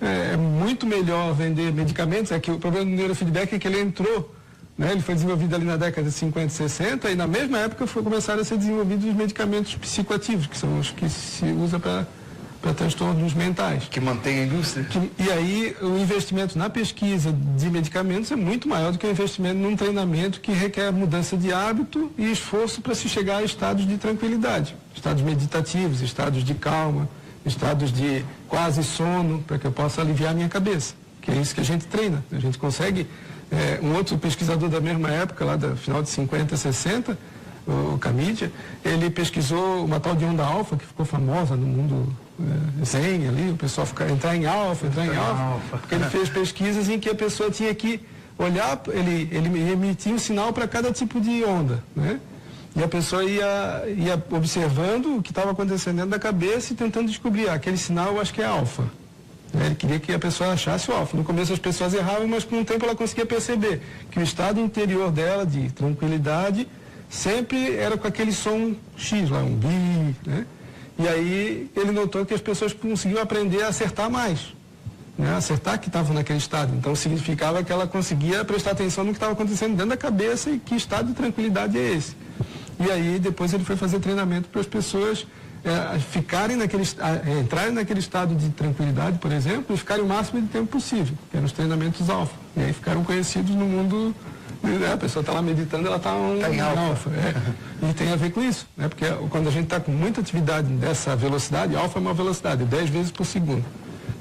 é muito melhor vender medicamentos. É que o problema do neurofeedback é que ele entrou, né? Ele foi desenvolvido ali na década de 50 e 60 e na mesma época começaram a ser desenvolvidos os medicamentos psicoativos, que são os que se usa para transtornos mentais. Que mantém a indústria. E aí o investimento na pesquisa de medicamentos é muito maior do que o investimento num treinamento que requer mudança de hábito e esforço para se chegar a estados de tranquilidade, estados meditativos, estados de calma, estados de quase sono, para que eu possa aliviar a minha cabeça, que é isso que a gente treina. A gente consegue, um outro pesquisador da mesma época, lá do final de 50, 60, o Camidia, ele pesquisou uma tal de onda alfa, que ficou famosa no mundo zen ali, o pessoal entrar em alfa, porque ele fez pesquisas em que a pessoa tinha que olhar, ele emitia um sinal para cada tipo de onda, né? E a pessoa ia observando o que estava acontecendo dentro da cabeça e tentando descobrir, aquele sinal eu acho que é alfa. Ele queria que a pessoa achasse o alfa. No começo as pessoas erravam, mas com o tempo ela conseguia perceber que o estado interior dela, de tranquilidade, sempre era com aquele som X lá, um bi, né? E aí ele notou que as pessoas conseguiam aprender a acertar mais, né? Acertar que estavam naquele estado. Então significava que ela conseguia prestar atenção no que estava acontecendo dentro da cabeça e que estado de tranquilidade é esse. E aí depois ele foi fazer treinamento para as pessoas entrarem naquele estado de tranquilidade, por exemplo, e ficarem o máximo de tempo possível, que eram os treinamentos alfa. E aí ficaram conhecidos no mundo. A pessoa está lá meditando, ela está em alfa. E tem a ver com isso, né? Porque quando a gente está com muita atividade dessa velocidade, alfa é uma velocidade, 10 vezes por segundo.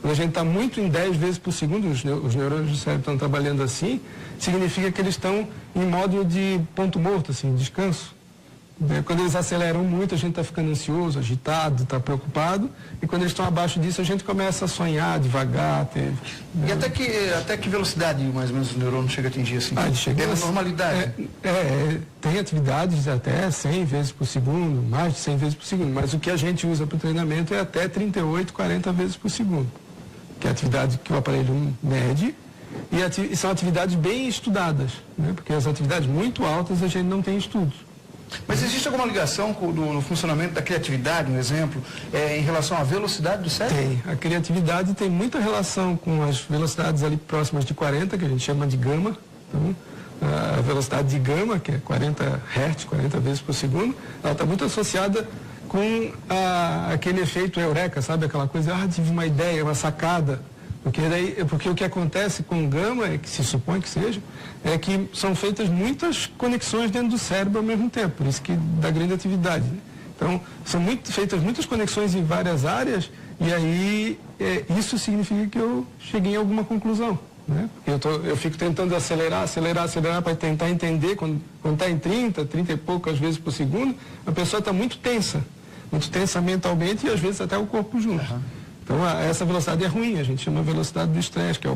Quando a gente está muito em 10 vezes por segundo, os neurônios do cérebro estão trabalhando assim, significa que eles estão em modo de ponto morto, assim, descanso. Quando eles aceleram muito, a gente está ficando ansioso, agitado, está preocupado. E quando eles estão abaixo disso, a gente começa a sonhar devagar. E até que velocidade, mais ou menos, o neurônio chega a atingir assim? Pela normalidade? Tem atividades até 100 vezes por segundo, mais de 100 vezes por segundo. Mas o que a gente usa para o treinamento é até 38, 40 vezes por segundo. Que é a atividade que o aparelho mede. E são atividades bem estudadas, né? Porque as atividades muito altas a gente não tem estudos. Mas existe alguma ligação no funcionamento da criatividade, um exemplo, em relação à velocidade do cérebro? Tem. A criatividade tem muita relação com as velocidades ali próximas de 40, que a gente chama de gama. Então, a velocidade de gama, que é 40 Hz, 40 vezes por segundo, ela está muito associada com aquele efeito eureka, sabe? Aquela coisa, tive uma ideia, uma sacada. Porque o que acontece com gama, que se supõe que seja, é que são feitas muitas conexões dentro do cérebro ao mesmo tempo, por isso que dá grande atividade. Então, são feitas muitas conexões em várias áreas, e aí isso significa que eu cheguei em alguma conclusão, né? Porque eu fico tentando acelerar para tentar entender, quando está em 30 e poucas vezes por segundo, a pessoa está muito tensa mentalmente e às vezes até o corpo junto. Uhum. Então, essa velocidade é ruim, a gente chama a velocidade do estresse, que é o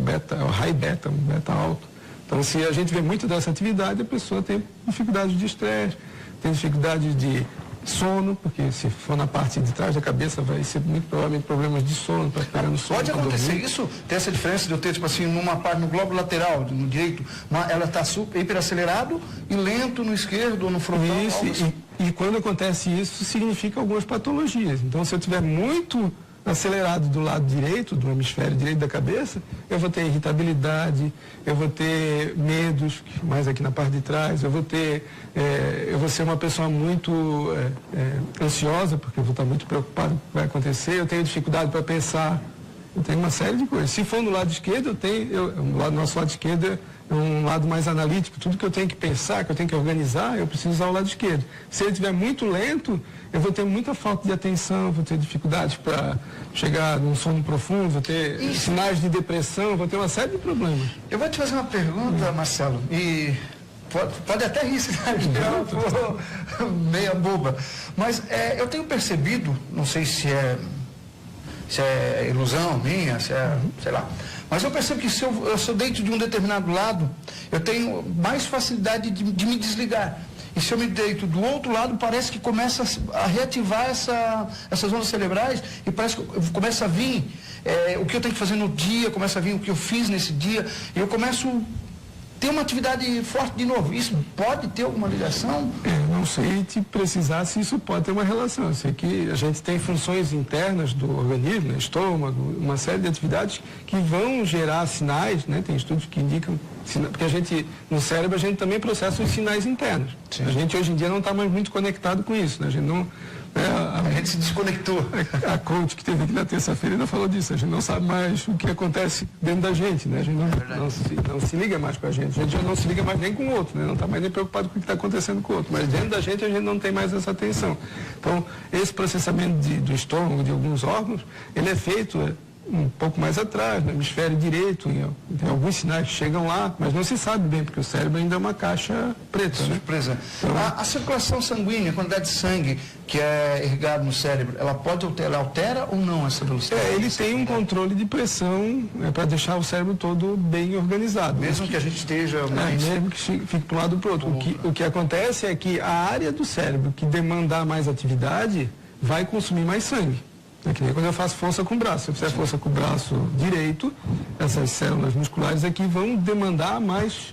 high beta, um beta alto. Então, se a gente vê muito dessa atividade, a pessoa tem dificuldade de estresse, tem dificuldade de sono, porque se for na parte de trás da cabeça, vai ser muito provavelmente problemas de sono, para ficar no sono. Pode acontecer isso? Tem essa diferença de eu ter, tipo assim, numa parte, no globo lateral, no direito, ela está hiperacelerado e lento no esquerdo ou no frontal? Isso, e quando acontece isso, significa algumas patologias. Então, se eu tiver muito acelerado do lado direito, do hemisfério direito da cabeça, eu vou ter irritabilidade, eu vou ter medos, mais aqui na parte de trás, eu vou ser uma pessoa muito ansiosa, porque eu vou estar muito preocupado com o que vai acontecer, eu tenho dificuldade para pensar, eu tenho uma série de coisas. Se for no lado esquerdo, nosso lado esquerdo é um lado mais analítico, tudo que eu tenho que pensar, que eu tenho que organizar, eu preciso usar o lado esquerdo. Se ele estiver muito lento, eu vou ter muita falta de atenção, vou ter dificuldade para chegar num sono profundo, vou ter sinais de depressão, vou ter uma série de problemas. Eu vou te fazer uma pergunta, Marcelo, e pode até rir, se meia boba, mas eu tenho percebido, não sei se é ilusão minha, sei lá, mas eu percebo que se eu deito de um determinado lado, eu tenho mais facilidade de me desligar. E se eu me deito do outro lado, parece que começa a reativar essas ondas cerebrais e parece que começa a vir o que eu tenho que fazer no dia, começa a vir o que eu fiz nesse dia, e eu começo a tem uma atividade forte de novo. Isso pode ter alguma ligação? Não sei te precisar se isso pode ter uma relação. Eu sei que a gente tem funções internas do organismo, né, estômago, uma série de atividades que vão gerar sinais, né? Tem estudos que indicam, porque no cérebro a gente também processa os sinais internos. Sim. A gente hoje em dia não está mais muito conectado com isso, né? A gente não... a gente se desconectou. A coach que teve aqui na terça-feira ainda falou disso. A gente não sabe mais o que acontece dentro da gente, né? A gente não se liga mais com a gente. A gente já não se liga mais nem com o outro, né? Não está mais nem preocupado com o que está acontecendo com o outro. Mas dentro da gente a gente não tem mais essa atenção. Então, esse processamento do estômago, de alguns órgãos, ele é feito um pouco mais atrás, no hemisfério direito, tem alguns sinais que chegam lá, mas não se sabe bem, porque o cérebro ainda é uma caixa preta. Surpresa. Né? Então, a circulação sanguínea, a quantidade de sangue que é irrigado no cérebro, ela altera ou não essa velocidade? Ele tem um controle de pressão para deixar o cérebro todo bem organizado. Mesmo que a gente esteja mais... mesmo que fique para um lado ou para o outro. O que acontece é que a área do cérebro que demandar mais atividade vai consumir mais sangue. É que nem quando eu faço força com o braço. Se eu fizer força com o braço direito, essas células musculares aqui vão demandar mais,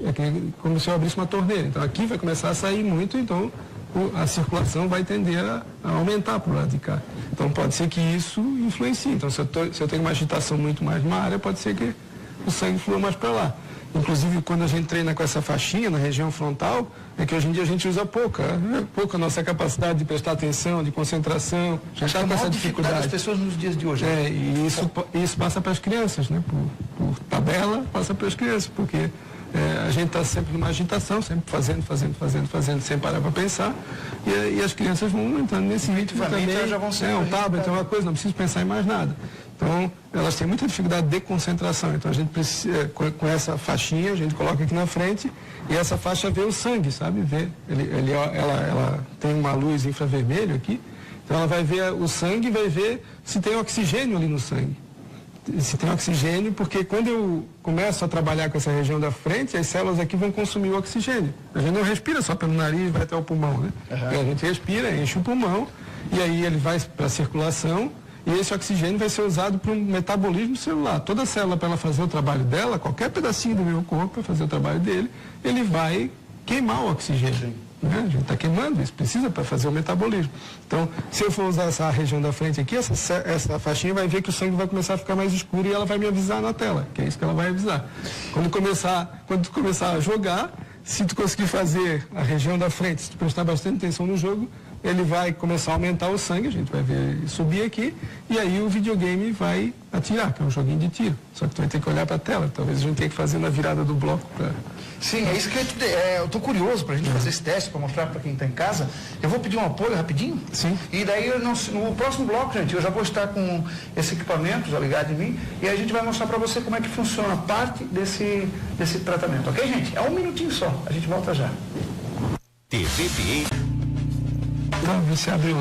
como se eu abrisse uma torneira. Então aqui vai começar a sair muito, então a circulação vai tender a aumentar para o lado de cá. Então pode ser que isso influencie. Então se eu tenho uma agitação muito mais numa área, pode ser que o sangue flua mais para lá. Inclusive, quando a gente treina com essa faixinha na região frontal, é que hoje em dia a gente usa pouca a nossa capacidade de prestar atenção, de concentração. Já está com essa dificuldade. Das pessoas nos dias de hoje. E isso passa para as crianças, né? Por tabela, passa para as crianças, porque a gente está sempre numa agitação, sempre fazendo, sem parar para pensar, e as crianças vão entrando nesse ritmo também. Já vão ser um tablet é uma coisa, não preciso pensar em mais nada. Então, elas têm muita dificuldade de concentração. Então, a gente precisa, com essa faixinha, a gente coloca aqui na frente e essa faixa vê o sangue, sabe? Ela tem uma luz infravermelho aqui, então ela vai ver o sangue e vai ver se tem oxigênio ali no sangue. Se tem oxigênio, porque quando eu começo a trabalhar com essa região da frente, as células aqui vão consumir o oxigênio. A gente não respira só pelo nariz e vai até o pulmão, né? Uhum. A gente respira, enche o pulmão, e aí ele vai para a circulação, e esse oxigênio vai ser usado para um metabolismo celular. Toda célula, para ela fazer o trabalho dela, qualquer pedacinho do meu corpo, para fazer o trabalho dele, ele vai queimar o oxigênio. Né? A gente está queimando, isso precisa para fazer o metabolismo. Então, se eu for usar essa região da frente aqui, essa faixinha vai ver que o sangue vai começar a ficar mais escuro e ela vai me avisar na tela, que é isso que ela vai avisar. Quando tu começar a jogar, se tu conseguir fazer a região da frente, se tu prestar bastante atenção no jogo, ele vai começar a aumentar o sangue, a gente vai ver subir aqui, e aí o videogame vai atirar, que é um joguinho de tiro. Só que tu vai ter que olhar para a tela, talvez a gente tenha que fazer na virada do bloco para... Sim, é isso que eu estou curioso para a gente fazer esse teste, para mostrar para quem está em casa. Eu vou pedir um apoio rapidinho. Sim. E daí, no próximo bloco, gente, eu já vou estar com esse equipamento já ligado em mim, e a gente vai mostrar para você como é que funciona parte desse tratamento. Ok, gente? É um minutinho só. A gente volta já. TVBA.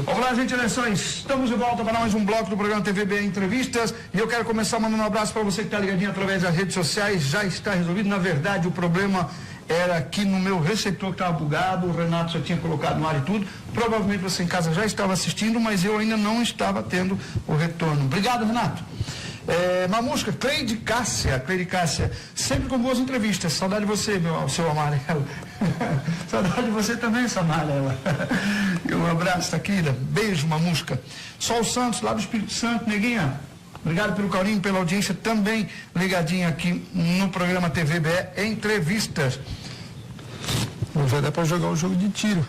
Olá, gente, eleições. Estamos de volta para mais um bloco do programa TVBA Entrevistas. E eu quero começar mandando um abraço para você que está ligadinho através das redes sociais. Já está resolvido. Na verdade, o problema era aqui no meu receptor que estava bugado. O Renato já tinha colocado no ar e tudo. Provavelmente você em casa já estava assistindo, mas eu ainda não estava tendo o retorno. Obrigado, Renato. Mamusca, Cleide Cássia, sempre com boas entrevistas. Saudade de você, seu amarelo. Saudade de você também, seu amarela. Um abraço, querida. Beijo, Mamusca. Sol Santos, lá do Espírito Santo, neguinha. Obrigado pelo carinho, pela audiência, também ligadinha aqui no programa TVBE Entrevistas. Não vai dar para jogar o jogo de tiro.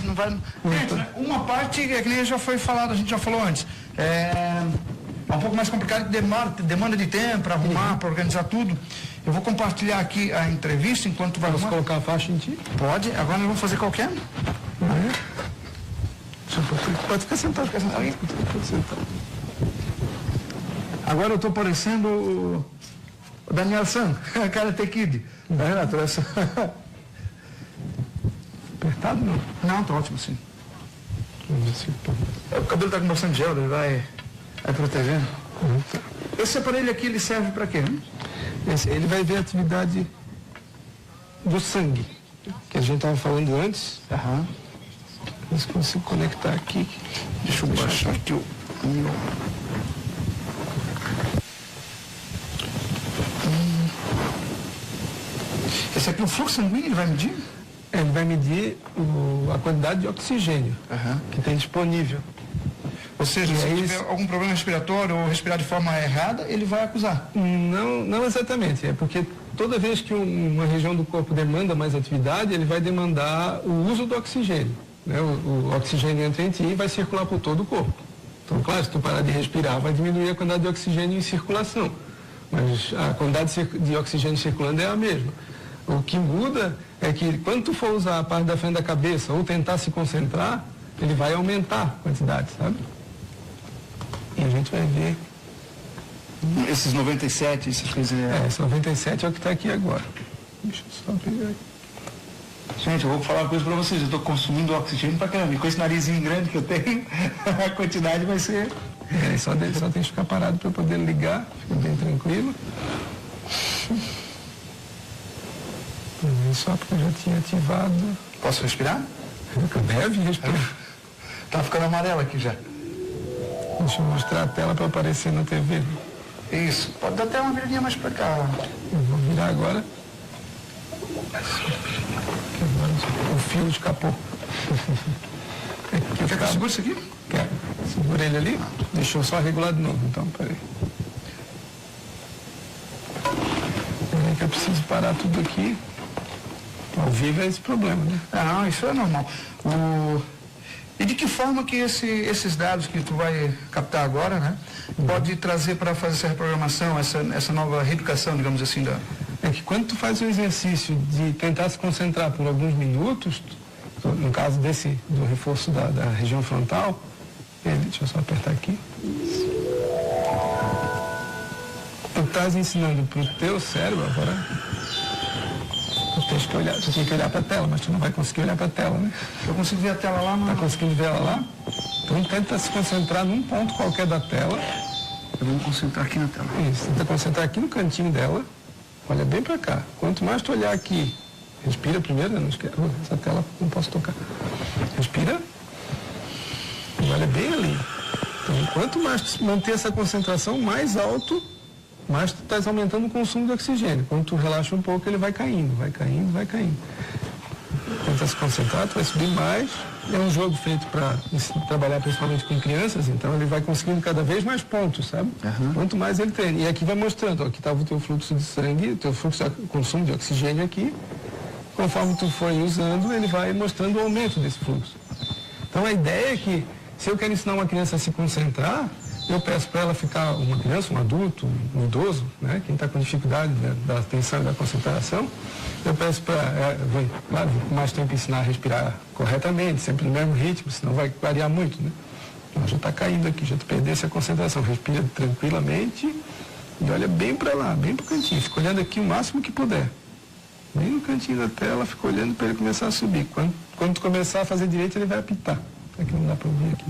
Não vai. Gente, uma parte é que nem já foi falado, a gente já falou antes. É um pouco mais complicado, demanda de tempo para arrumar, para organizar tudo. Eu vou compartilhar aqui a entrevista enquanto vai arrumar. Posso colocar a faixa em ti? Pode. Agora nós vamos fazer qualquer. Pode ficar sentado. Pode sentar. Agora eu estou parecendo o Daniel San, Karate Kid. Renato, essa... Apertado não? Não, está ótimo sim. O cabelo está com bastante gel, ele vai protegendo. Esse aparelho aqui, ele serve para quê? Ele vai ver a atividade do sangue, que a gente estava falando antes. Mas consigo conectar aqui. Deixa eu baixar aqui o meu. Esse aqui, o fluxo sanguíneo, ele vai medir? Ele vai medir a quantidade de oxigênio que tem disponível. Ou seja, se tiver algum problema respiratório ou respirar de forma errada, ele vai acusar? Não exatamente. É porque toda vez que uma região do corpo demanda mais atividade, ele vai demandar o uso do oxigênio. Né? O oxigênio entra em ti e vai circular por todo o corpo. Então, claro, se tu parar de respirar, vai diminuir a quantidade de oxigênio em circulação. Mas a quantidade de oxigênio circulando é a mesma. O que muda é que quando tu for usar a parte da frente da cabeça ou tentar se concentrar, ele vai aumentar a quantidade, sabe? E a gente vai ver. Esses 97, essas coisas... Esse 97 é o que está aqui agora. Deixa eu só pegar aqui. Gente, eu vou falar uma coisa para vocês. Eu estou consumindo oxigênio pra caramba. E com esse narizinho grande que eu tenho, a quantidade vai ser... Só tem que ficar parado para poder ligar. Fica bem tranquilo. Só porque eu já tinha ativado. Posso respirar? Deve respirar. Tá ficando amarelo aqui já. Deixa eu mostrar a tela para aparecer na TV. Isso. Pode dar até uma viradinha mais para cá. Eu vou virar agora. O fio escapou. Quer que eu segure isso aqui? Quero. Segura ele ali. Deixa eu só regular de novo, então, peraí. Peraí que eu preciso parar tudo aqui. Ao vivo é esse problema, né? Não, isso é normal. E de que forma que esses dados que tu vai captar agora, né, pode trazer para fazer essa reprogramação, essa nova reeducação, digamos assim, É que quando tu faz o exercício de tentar se concentrar por alguns minutos, no caso do reforço da região frontal, deixa eu só apertar aqui. Tu estás ensinando para o teu cérebro agora. Tu tem que olhar para a tela, mas tu não vai conseguir olhar para a tela, né? Eu consigo ver a tela lá, mas... Tá conseguindo ver ela lá? Então tenta se concentrar num ponto qualquer da tela. Eu vou me concentrar aqui na tela. Isso, tenta concentrar aqui no cantinho dela. Olha bem para cá. Quanto mais tu olhar aqui, respira primeiro, né? Não esquece. Essa tela não posso tocar. Respira. E olha bem ali. Então, quanto mais tu manter essa concentração, mais alto, mais tu estás aumentando o consumo de oxigênio. Quando tu relaxa um pouco, ele vai caindo, vai caindo, vai caindo. Tenta se concentrar, tu vai subir mais. É um jogo feito para trabalhar principalmente com crianças, então ele vai conseguindo cada vez mais pontos, sabe? Quanto mais ele treina. E aqui vai mostrando, ó, aqui estava o teu fluxo de sangue, o teu fluxo de consumo de oxigênio aqui. Conforme tu for usando, ele vai mostrando o aumento desse fluxo. Então a ideia é que, se eu quero ensinar uma criança a se concentrar, eu peço para ela ficar, uma criança, um adulto, um idoso, né, quem está com dificuldade da atenção e da concentração, eu peço para ela, claro, com mais tempo ensinar a respirar corretamente, sempre no mesmo ritmo, senão vai variar muito, né? Ela já está caindo aqui, já tu perdesse a concentração, respira tranquilamente e olha bem para lá, bem para o cantinho, fica olhando aqui o máximo que puder. Bem no cantinho da tela, fica olhando para ele começar a subir. Quando tu começar a fazer direito, ele vai apitar. Aqui não dá para ouvir aqui.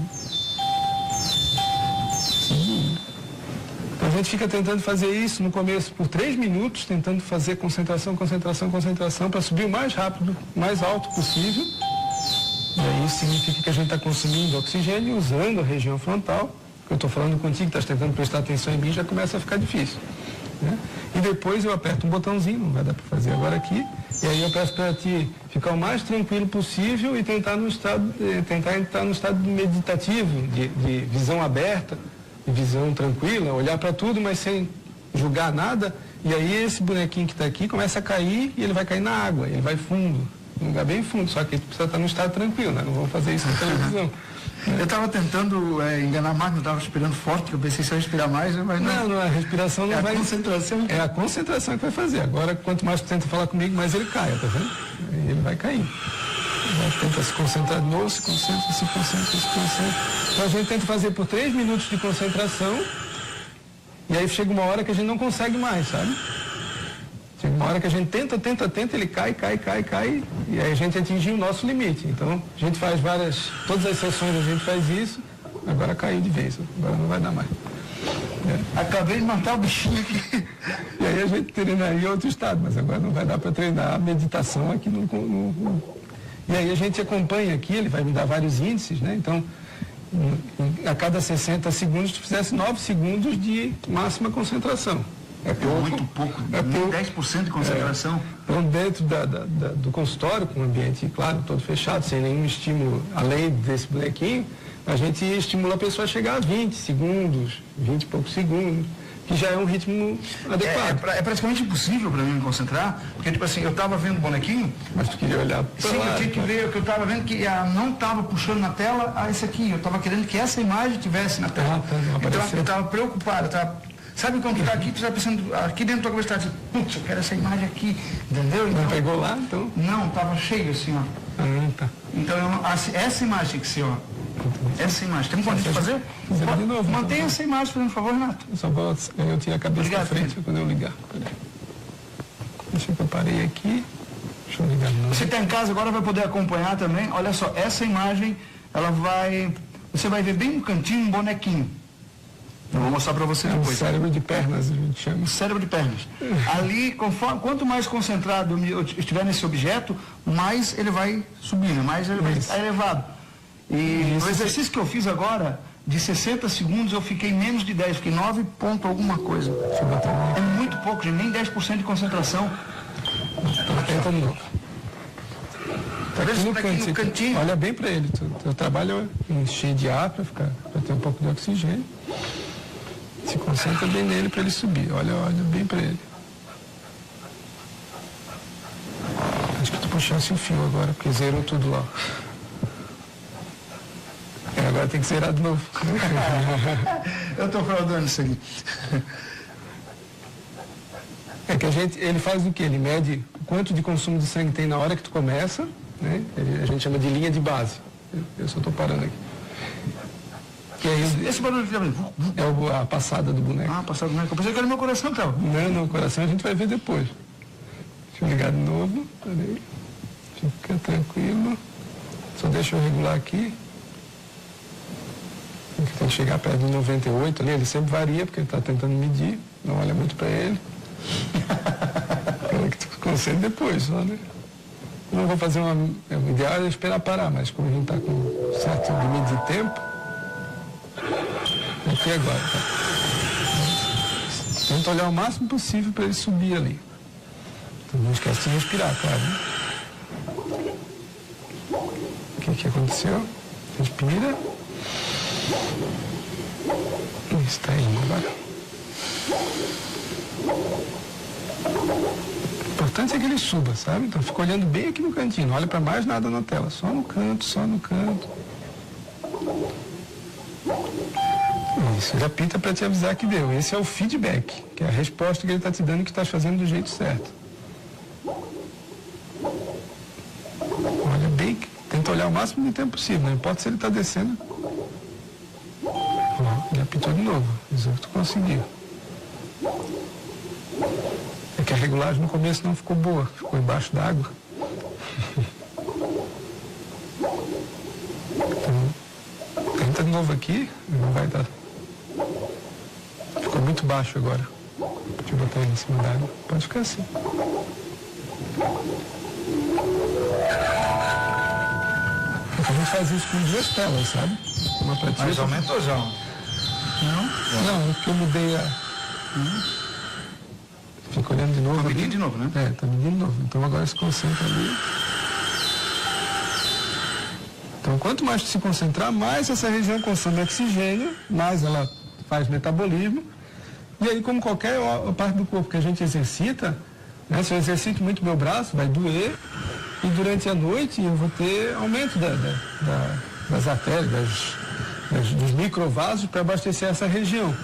Então a gente fica tentando fazer isso no começo por 3 minutos, tentando fazer concentração, concentração, concentração, para subir o mais rápido, mais alto possível. E aí isso significa que a gente está consumindo oxigênio, usando a região frontal. Eu estou falando contigo, estás tentando prestar atenção em mim, já começa a ficar difícil. Né? E depois eu aperto um botãozinho, não vai dar para fazer agora aqui, e aí eu peço para ti ficar o mais tranquilo possível e tentar entrar no estado meditativo, de visão aberta, de visão tranquila, olhar para tudo, mas sem julgar nada, e aí esse bonequinho que está aqui começa a cair e ele vai cair na água, ele vai fundo, um lugar bem fundo, só que ele precisa estar no estado tranquilo, né? Não vamos fazer isso na televisão. Eu estava tentando enganar a máquina, eu estava respirando forte, que eu pensei se eu respirar mais, mas não, a respiração não vai... É a concentração. É a concentração que vai fazer. Agora, quanto mais tu tenta falar comigo, mais ele cai, tá vendo? Aí ele vai cair. Tenta se concentrar de novo, se concentra, se concentra, se concentra. Então a gente tenta fazer por 3 minutos de concentração, e aí chega uma hora que a gente não consegue mais, sabe? Chega uma hora que a gente tenta, ele cai, e aí a gente atingiu o nosso limite. Então, a gente faz todas as sessões a gente faz isso, agora caiu de vez, agora não vai dar mais. Acabei de matar o bichinho aqui. E aí a gente treinaria outro estado, mas agora não vai dar para treinar a meditação aqui E aí a gente acompanha aqui, ele vai me dar vários índices, né? Então, a cada 60 segundos, tu fizesse 9 segundos de máxima concentração. É pouco. Muito pouco, É nem pouco. 10% de concentração. Então, dentro do consultório, com o ambiente, claro, todo fechado, sem nenhum estímulo, além desse bonequinho, a gente estimula a pessoa a chegar a 20 segundos, 20 e poucos segundos, que já é um ritmo adequado. É praticamente impossível para mim me concentrar, porque, tipo assim, eu estava vendo o bonequinho. Mas tu queria olhar para Sim, lá, eu tinha que ver, que eu estava vendo que não estava puxando na tela esse aqui. Eu estava querendo que essa imagem tivesse na tela. Tá, não então apareceu. eu estava preocupado. Sabe quando tu está aqui, tu está pensando, aqui dentro da tua cabeça, tu tá dizendo, putz, eu quero essa imagem aqui, entendeu? Não pegou lá, então? Não, estava cheio assim, ó. Tá. Então, essa imagem tinha que ser, ó. Essa imagem. Tem como a gente fazer? Fazer de novo, Mantenha então. essa imagem, por favor, Renato. Eu só vou, eu tiro a cabeça Obrigado, da frente filho. quando eu ligar. Peraí. Deixa que eu parei aqui. Deixa eu ligar de novo. Você que está em casa agora vai poder acompanhar também. Olha só, essa imagem, você vai ver bem no cantinho um bonequinho. Eu vou mostrar para você É um depois. cérebro de pernas, a gente chama. Cérebro de pernas. Ali, quanto mais concentrado eu estiver nesse objeto, mais ele vai subindo, mais ele vai Isso. estar elevado. E Isso. o exercício que eu fiz agora, de 60 segundos, eu fiquei menos de 10, fiquei 9 ponto alguma coisa. Deixa eu botar É muito pouco, gente, nem 10% de concentração. Tenta de novo. Tá aqui no Aqui no cantinho. Olha bem para ele. Teu trabalho é encher de ar para ter um pouco de oxigênio. Se concentra bem nele para ele subir. Olha bem para ele. Acho que tu puxasse o fio agora, porque zerou tudo lá. Agora tem que zerar de novo. Eu estou fraudando isso aqui. É que ele faz o quê? Ele mede o quanto de consumo de sangue tem na hora que tu começa, né? A gente chama de linha de base. Eu só estou parando aqui. Que aí, Esse barulho aqui também. é a passada do boneco. Passado, né? Eu pensei que era meu coração, então. Não, o coração a gente vai ver depois. Deixa eu ligar de novo. Peraí. Fica tranquilo. Só deixa eu regular aqui. Tem que chegar perto de 98 ali, ele sempre varia, porque ele está tentando medir. Não olha muito para ele. Quero que tu concentre depois, só, né? Eu não vou fazer o ideal é esperar parar, mas como a gente está com certo limite de tempo, aqui agora, tá? Tenta olhar o máximo possível para ele subir ali. Então não esquece de respirar, claro, né? O que aconteceu? Respira. Está indo agora. O importante é que ele suba, sabe? Então fica olhando bem aqui no cantinho, não olha para mais nada na tela, só no canto, só no canto. Isso, ele apita para te avisar que deu. Esse é o feedback, que é a resposta que ele está te dando que estás fazendo do jeito certo. Olha bem, tenta olhar o máximo de tempo possível, não importa se ele está descendo. Ele apitou de novo, isso é o que tu conseguiu. É que a regulagem no começo não ficou boa, ficou embaixo d'água. Então, tenta de novo aqui, não vai dar. Ficou muito baixo agora. Deixa eu botar ele em cima d'água. Pode ficar assim. A gente faz isso com 2 telas, sabe? Uma pra ti, Mas outra pra aumentou já. Não, é porque eu mudei a... Fica olhando de novo. Tá ali. medindo de novo, né? Tá medindo de novo. Então agora se concentra ali. Então quanto mais tu se concentrar, mais essa região consome oxigênio, mais ela faz metabolismo. E aí, como qualquer parte do corpo que a gente exercita, né, se eu exercito muito meu braço, vai doer. E durante a noite eu vou ter aumento das artérias, dos microvasos para abastecer essa região.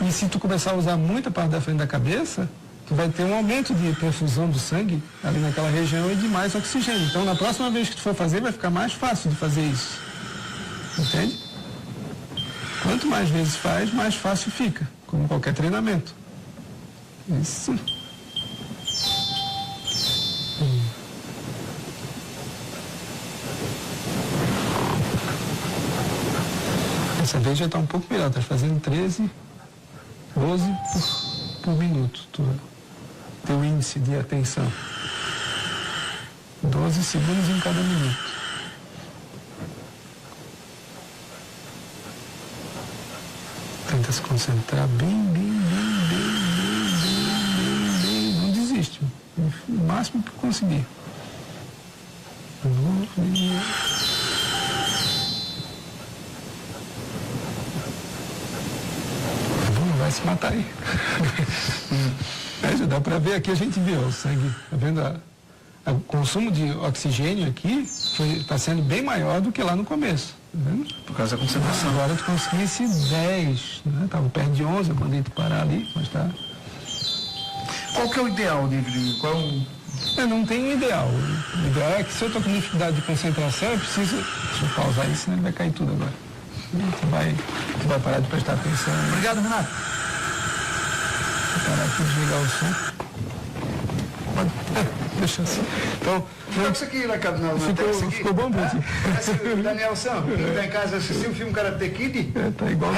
E se tu começar a usar muita parte da frente da cabeça, tu vai ter um aumento de perfusão do sangue ali naquela região e de mais oxigênio. Então, na próxima vez que tu for fazer, vai ficar mais fácil de fazer isso. Entende? Quanto mais vezes faz, mais fácil fica, como qualquer treinamento. Isso. Dessa vez já está um pouco melhor, está fazendo 13, 12 por minuto. Teu índice de atenção. 12 segundos em cada minuto. Tenta se concentrar bem. máximo que conseguir. Vai se matar aí. Dá para ver aqui, a gente vê o sangue, tá vendo? O consumo de oxigênio aqui está sendo bem maior do que lá no começo. Tá vendo? Por causa da concentração. Agora tu conseguisse 10, né? Estava perto de 11, eu mandei tu parar ali, mas tá. Qual que é o ideal, David? Qual é o... Não tem um ideal. O ideal é que se eu estou com dificuldade de concentração, eu preciso. Deixa eu pausar isso, senão ele vai cair tudo agora. Tu vai parar de prestar atenção. Obrigado, Renato. Vou parar aqui de desligar o som. Deixa assim. Então, Isso aqui na tela, ficou bom, Bruce? Parece o Danielson, que está em casa assistindo o filme Karate Kid. Tá igual.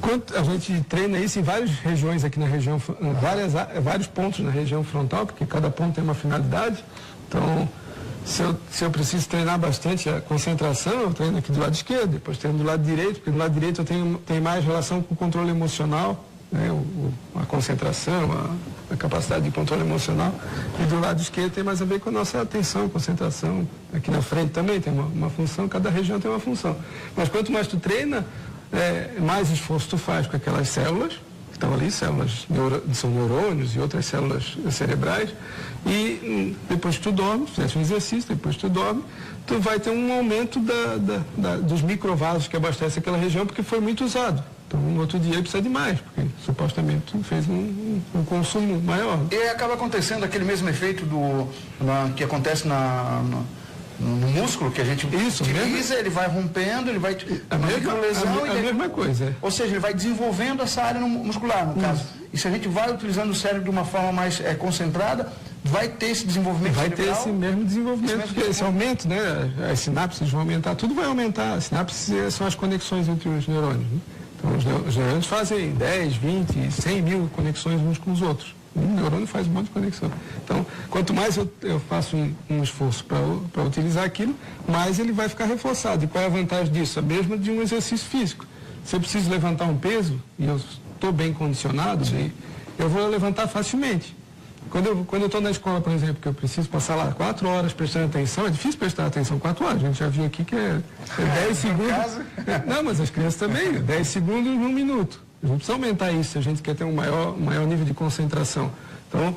Então, a gente treina isso em várias regiões aqui na região, vários pontos na região frontal, porque cada ponto tem uma finalidade. Então, se eu preciso treinar bastante a concentração, eu treino aqui do lado esquerdo, depois treino do lado direito, porque do lado direito eu tenho mais relação com o controle emocional, né, a concentração, a capacidade de controle emocional, e do lado esquerdo tem mais a ver com a nossa atenção, concentração. Aqui na frente também tem uma função, cada região tem uma função. Mas quanto mais tu treina, mais esforço tu faz com aquelas células, que estão ali, são neurônios e outras células cerebrais, e depois que tu dorme, fizesse um exercício, depois que tu dorme, tu vai ter um aumento dos microvasos que abastecem aquela região, porque foi muito usado. Então, no outro dia precisa de mais, porque supostamente tu fez um consumo maior. E acaba acontecendo aquele mesmo efeito que acontece no músculo que a gente utiliza, ele vai rompendo, ele vai... A mesma coisa. Ou seja, ele vai desenvolvendo essa área muscular, no caso. E se a gente vai utilizando o cérebro de uma forma mais concentrada, vai ter esse desenvolvimento cerebral. Vai ter esse mesmo desenvolvimento, porque esse aumento, né? As sinapses vão aumentar, tudo vai aumentar. As sinapses são as conexões entre os neurônios, né? Então, os neurônios fazem 10, 20, 100 mil conexões uns com os outros. Um neurônio faz um monte de conexão. Então, quanto mais eu faço um esforço para utilizar aquilo, mais ele vai ficar reforçado. E qual é a vantagem disso? A mesma de um exercício físico. Se eu preciso levantar um peso, e eu estou bem condicionado, eu vou levantar facilmente. Quando eu estou na escola, por exemplo, que eu preciso passar lá 4 horas prestando atenção, é difícil prestar atenção 4 horas. A gente já viu aqui que é 10 segundos. Não, mas as crianças também, 10 segundos num minuto. A gente precisa aumentar isso se a gente quer ter um maior nível de concentração. Então,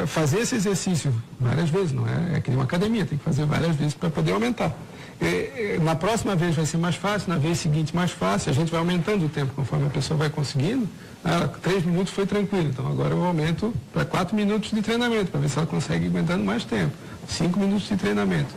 fazer esse exercício várias vezes, não é que nem uma academia, tem que fazer várias vezes para poder aumentar. Na próxima vez vai ser mais fácil, na vez seguinte mais fácil, a gente vai aumentando o tempo conforme a pessoa vai conseguindo. 3 minutos foi tranquilo, então agora eu aumento para 4 minutos de treinamento, para ver se ela consegue aguentando mais tempo. 5 minutos de treinamento.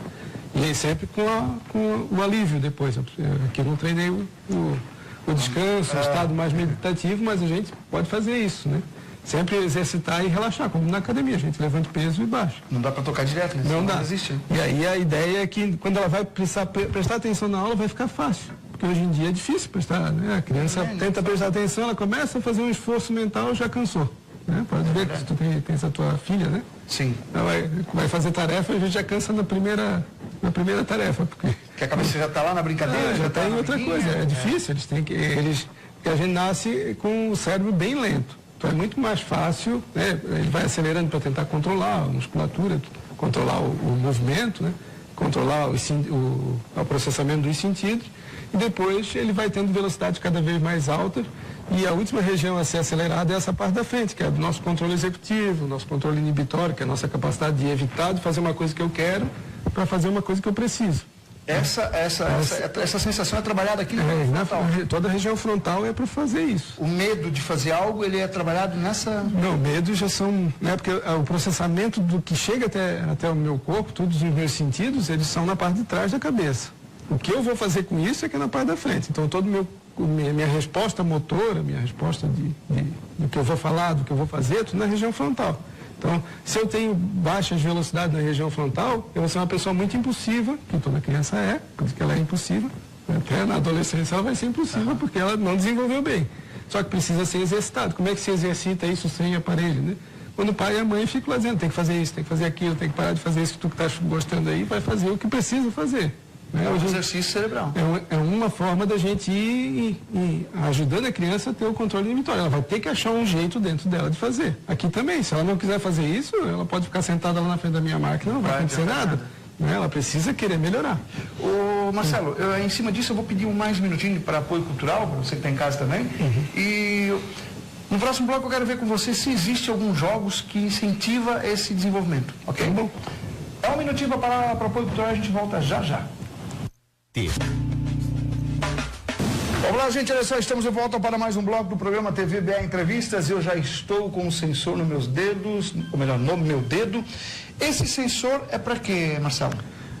E aí sempre com o alívio depois. Aqui eu não treinei o descanso, o estado mais meditativo, mas a gente pode fazer isso, né? Sempre exercitar e relaxar, como na academia, a gente levanta o peso e baixa. Não dá para tocar direto, né? Não dá. Existe. E aí a ideia é que quando ela vai precisar prestar atenção na aula, vai ficar fácil. Porque hoje em dia é difícil prestar, né? A criança tenta prestar atenção, ela começa a fazer um esforço mental, já cansou. Né? Pode ver que tu tens a tua filha, né? Sim. Ela vai fazer tarefa e a gente já cansa na primeira tarefa. Porque a cabeça já está lá na brincadeira, já está em outra coisa. É difícil, porque a gente nasce com o cérebro bem lento. Então é muito mais fácil, né? Ele vai acelerando para tentar controlar a musculatura, controlar o movimento, né? Controlar o processamento dos sentidos, e depois ele vai tendo velocidades cada vez mais altas, e a última região a ser acelerada é essa parte da frente, que é do nosso controle executivo, nosso controle inibitório, que é a nossa capacidade de evitar de fazer uma coisa que eu quero para fazer uma coisa que eu preciso. Essa sensação é trabalhada aqui no frontal. Toda a região frontal é para fazer isso. O medo de fazer algo, ele é trabalhado nessa... Não, medos já são... Né, porque o processamento do que chega até o meu corpo, todos os meus sentidos, eles são na parte de trás da cabeça. O que eu vou fazer com isso é que é na parte da frente. Então, minha resposta motora, minha resposta do que eu vou falar, do que eu vou fazer, tudo na região frontal. Então, se eu tenho baixas velocidades na região frontal, eu vou ser uma pessoa muito impulsiva, que toda criança é, por isso que ela é impulsiva. Até na adolescência ela vai ser impulsiva, porque ela não desenvolveu bem. Só que precisa ser exercitado. Como é que se exercita isso sem aparelho, né? Quando o pai e a mãe ficam lá dizendo, tem que fazer isso, tem que fazer aquilo, tem que parar de fazer isso que tu estás gostando aí, vai fazer o que precisa fazer. Né? É um Hoje, exercício cerebral. é uma forma da gente ir ajudando a criança a ter o controle inibitório. Ela vai ter que achar um jeito dentro dela de fazer. Aqui também, se ela não quiser fazer isso, ela pode ficar sentada lá na frente da minha máquina, não vai acontecer nada. Né? Ela precisa querer melhorar. Ô Marcelo, em cima disso eu vou pedir mais um minutinho para apoio cultural, para você que está em casa também. E no próximo bloco eu quero ver com você se existe alguns jogos que incentiva esse desenvolvimento. Ok? Bom. Dá um minutinho para parar para apoio cultural e a gente volta já já. Olá, gente, olha só, estamos de volta para mais um bloco do programa TV BA Entrevistas. Eu já estou com o sensor nos meus dedos, ou melhor, no meu dedo. Esse sensor é para quê, Marcelo?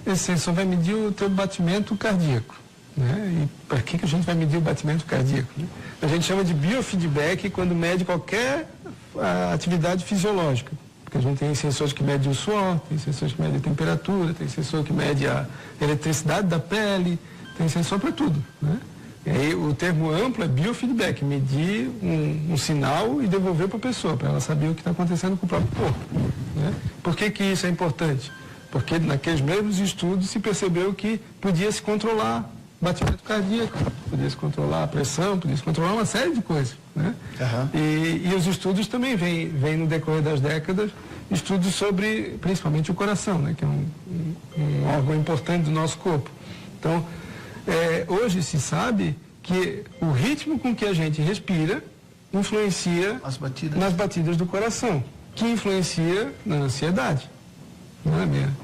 Esse sensor vai medir o teu batimento cardíaco. Né? E para que a gente vai medir o batimento cardíaco? Né? A gente chama de biofeedback quando mede qualquer atividade fisiológica. Porque a gente tem sensores que medem o suor, tem sensores que medem a temperatura, tem sensor que mede a eletricidade da pele, tem sensor para tudo. Né? E aí o termo amplo é biofeedback, medir um sinal e devolver para a pessoa, para ela saber o que está acontecendo com o próprio corpo. Né? Por que isso é importante? Porque naqueles mesmos estudos se percebeu que podia se controlar o batimento cardíaco, podia se controlar a pressão, podia se controlar uma série de coisas. Né? E os estudos também vêm no decorrer das décadas, estudos sobre principalmente o coração, né? Que é um órgão importante do nosso corpo. Então, hoje se sabe que o ritmo com que a gente respira influencia nas batidas do coração, que influencia na ansiedade. Não é mesmo?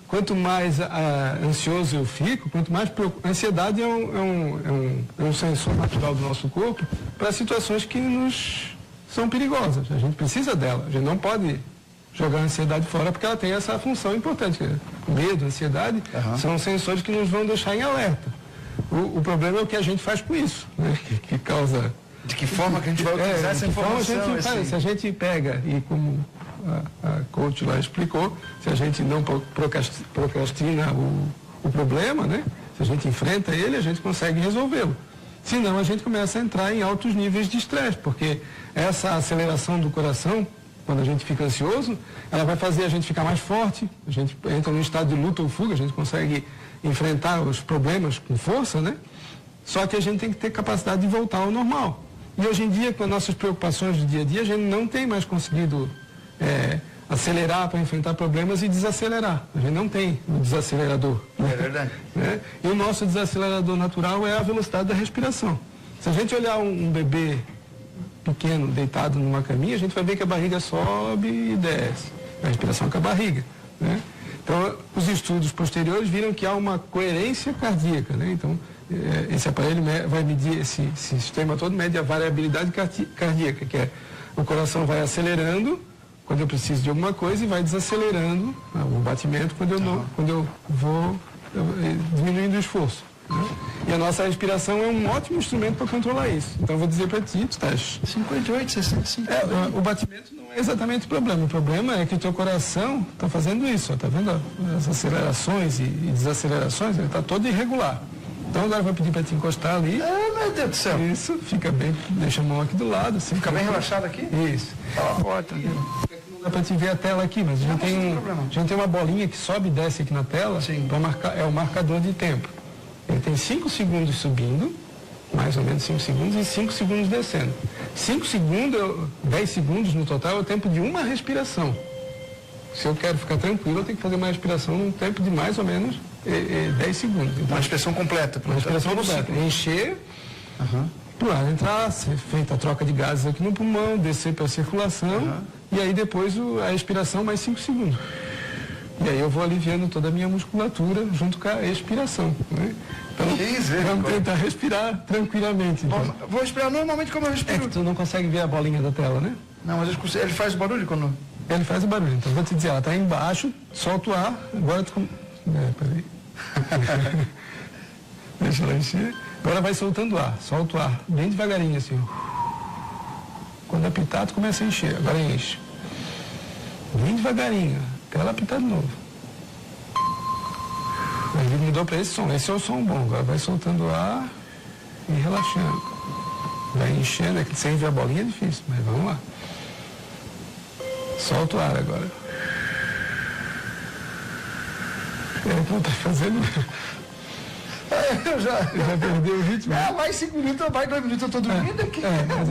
Quanto mais ansioso eu fico, quanto mais ansiedade é um sensor natural do nosso corpo para situações que nos são perigosas. A gente precisa dela. A gente não pode jogar a ansiedade fora porque ela tem essa função importante. Medo, ansiedade, são sensores que nos vão deixar em alerta. O problema é o que a gente faz com isso, né? que causa... De que forma que a gente vai utilizar essa informação? Se a gente pega e como a coach lá explicou, se a gente não procrastina o problema, né? Se a gente enfrenta ele, a gente consegue resolvê-lo. Senão a gente começa a entrar em altos níveis de estresse, porque essa aceleração do coração, quando a gente fica ansioso, ela vai fazer a gente ficar mais forte, a gente entra num estado de luta ou fuga, a gente consegue enfrentar os problemas com força, né? Só que a gente tem que ter capacidade de voltar ao normal. E hoje em dia, com as nossas preocupações do dia a dia, a gente não tem mais conseguido acelerar para enfrentar problemas e desacelerar. A gente não tem o desacelerador. É verdade. Né? E o nosso desacelerador natural é a velocidade da respiração. Se a gente olhar um bebê pequeno deitado numa caminha, a gente vai ver que a barriga sobe e desce. A respiração com a barriga. Né? Então, os estudos posteriores viram que há uma coerência cardíaca. Né? Então, esse aparelho vai medir, esse sistema todo mede a variabilidade cardíaca, que é o coração vai acelerando quando eu preciso de alguma coisa e vai desacelerando o batimento quando eu vou diminuindo o esforço. Né? E a nossa respiração é um ótimo instrumento para controlar isso. Então eu vou dizer para ti, tu estás... 58, 65. O batimento não é exatamente o problema. O problema é que o teu coração está fazendo isso. Está vendo as acelerações e desacelerações? Ele está todo irregular. Então agora eu vou pedir para te encostar ali. Meu Deus do céu. Isso, fica bem, deixa a mão aqui do lado. Assim, fica bem relaxado aqui? Isso. Fala a porta. Não dá para te ver a tela aqui, mas a gente tem uma bolinha que sobe e desce aqui na tela. Para marcar, é o marcador de tempo. Ele tem 5 segundos subindo, mais ou menos 5 segundos, e 5 segundos descendo. 5 segundos, 10 segundos no total é o tempo de uma respiração. Se eu quero ficar tranquilo, eu tenho que fazer uma respiração num tempo de mais ou menos 10 segundos. Então, uma respiração completa. Uma respiração completa. Encher, pro ar entrar, ser feita a troca de gases aqui no pulmão, descer para a circulação, e aí depois a expiração mais 5 segundos. E aí eu vou aliviando toda a minha musculatura junto com a expiração. Né? Então, vamos tentar respirar tranquilamente. Então. Vou respirar normalmente como eu respiro. É que tu não consegue ver a bolinha da tela, né? Não, mas ele faz barulho quando... Ele faz o barulho. Então, vou te dizer, ela está embaixo, solta o ar, agora tu... peraí. Deixa ela encher. Agora vai soltando o ar, solta o ar, bem devagarinho assim. Quando apitar, tu começa a encher, agora enche. Bem devagarinho, até ela apitar de novo. Ele mudou para esse é o som bom. Agora vai soltando o ar e relaxando. Vai enchendo, é que sem ver a bolinha é difícil, mas vamos lá. Solta o ar agora. Não está fazendo Eu já perdeu o ritmo. mais 5 minutos, mais 2 minutos eu estou dormindo aqui. Mas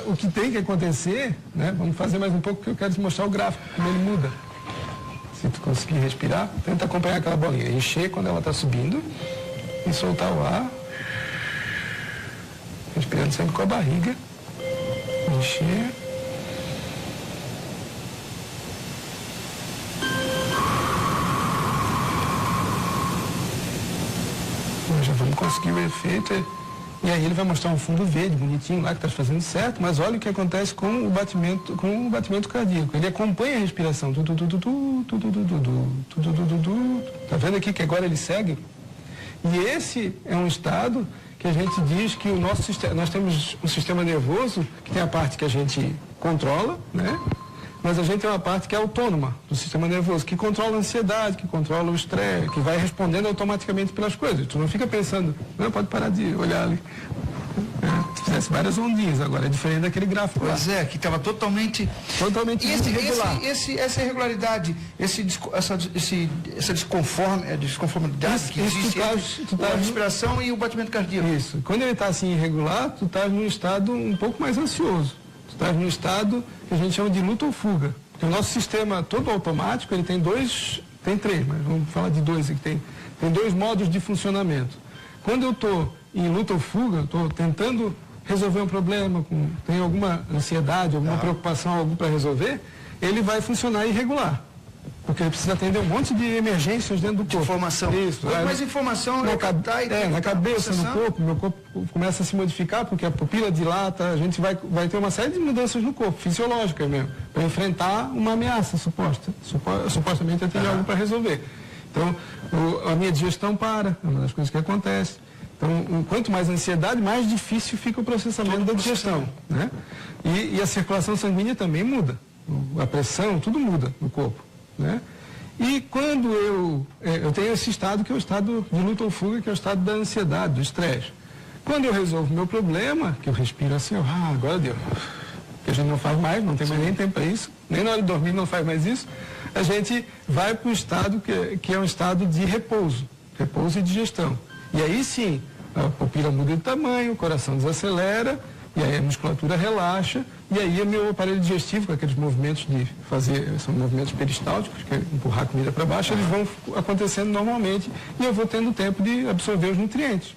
o que tem que acontecer, né? Vamos fazer mais um pouco, que eu quero te mostrar o gráfico, como ele muda. Se tu conseguir respirar, tenta acompanhar aquela bolinha. Encher quando ela está subindo e soltar o ar. Respirando sempre com a barriga. Encher. Já vamos conseguir o efeito. E aí ele vai mostrar um fundo verde, bonitinho lá, que está fazendo certo, mas olha o que acontece com o batimento cardíaco. Ele acompanha a respiração. Tá vendo aqui que agora ele segue? E esse é um estado que a gente diz que o nosso sistema, nós temos um sistema nervoso, que tem a parte que a gente controla, né? Mas a gente tem uma parte que é autônoma do sistema nervoso, que controla a ansiedade, que controla o estresse, que vai respondendo automaticamente pelas coisas. Tu não fica pensando, não, pode parar de olhar ali. Tu fizesse várias ondinhas agora, é diferente daquele gráfico lá. Pois é, que estava totalmente irregular. Essa irregularidade, essa desconformidade que existe entre a respiração e o batimento cardíaco. Isso. Quando ele está assim irregular, tu estás num estado um pouco mais ansioso. Tu estás num estado que a gente chama de luta ou fuga. Porque o nosso sistema todo automático, ele tem três, mas vamos falar de dois aqui. Tem 2 modos de funcionamento. Quando eu estou em luta ou fuga, estou tentando resolver um problema, tem alguma ansiedade, alguma preocupação, algo para resolver, ele vai funcionar irregular. Porque ele precisa atender um monte de emergências dentro do corpo. Informação. Isso. Quanto mais informação na cabeça, no corpo, meu corpo começa a se modificar, porque a pupila dilata, a gente vai ter uma série de mudanças no corpo, fisiológicas mesmo, para enfrentar uma ameaça supostamente eu tenho algo para resolver. Então, a minha digestão para, é uma das coisas que acontece. Então, quanto mais ansiedade, mais difícil fica o processamento da digestão, né? E a circulação sanguínea também muda, a pressão, tudo muda no corpo, né? E quando eu tenho esse estado que é o estado de luta ou fuga, que é o estado da ansiedade, do estresse. Quando eu resolvo o meu problema, que eu respiro assim, agora deu. Que a gente não faz mais, não tem mais nem tempo para isso, nem na hora de dormir não faz mais isso, a gente vai para o estado que é um estado de repouso e digestão. E aí sim, a pupila muda de tamanho, o coração desacelera, e aí a musculatura relaxa, e aí o meu aparelho digestivo, com aqueles movimentos são movimentos peristálticos, que é empurrar a comida para baixo, eles vão acontecendo normalmente, e eu vou tendo tempo de absorver os nutrientes.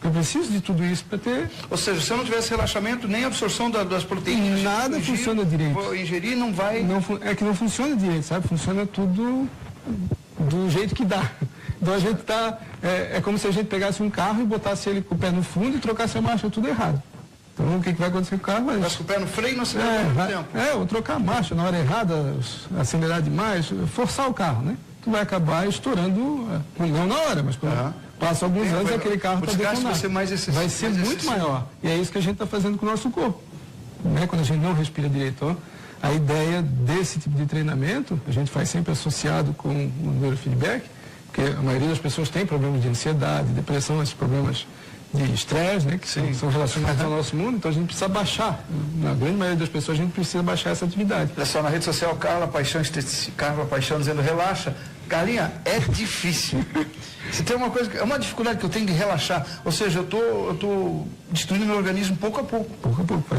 Eu preciso de tudo isso para ter... Ou seja, se eu não tivesse relaxamento, nem a absorção das proteínas... Nada funciona direito. Vou ingerir, não vai... É que não funciona direito, sabe? Funciona tudo do jeito que dá. Então a gente está... É como se a gente pegasse um carro e botasse ele com o pé no fundo e trocasse a marcha, tudo errado. Então o que vai acontecer com o carro? Mas com o pé no freio não acelera muito tempo. Ou trocar a marcha na hora errada, acelerar demais, forçar o carro, né? Tu vai acabar estourando, não na hora, mas quando passa alguns anos aquele carro está detonado. Vai ser muito maior. E é isso que a gente está fazendo com o nosso corpo. Né? Quando a gente não respira direito. A ideia desse tipo de treinamento, a gente faz sempre associado com o neurofeedback, porque a maioria das pessoas tem problemas de ansiedade, depressão, esses problemas de estresse, né, que são relacionados ao nosso mundo, então a gente precisa baixar. Na grande maioria das pessoas a gente precisa baixar essa atividade. Olha só, na rede social, Carla Paixão dizendo relaxa. Galinha, é difícil. Se tem uma coisa, é uma dificuldade que eu tenho de relaxar, ou seja, eu tô destruindo meu organismo pouco a pouco. Pouco a pouco.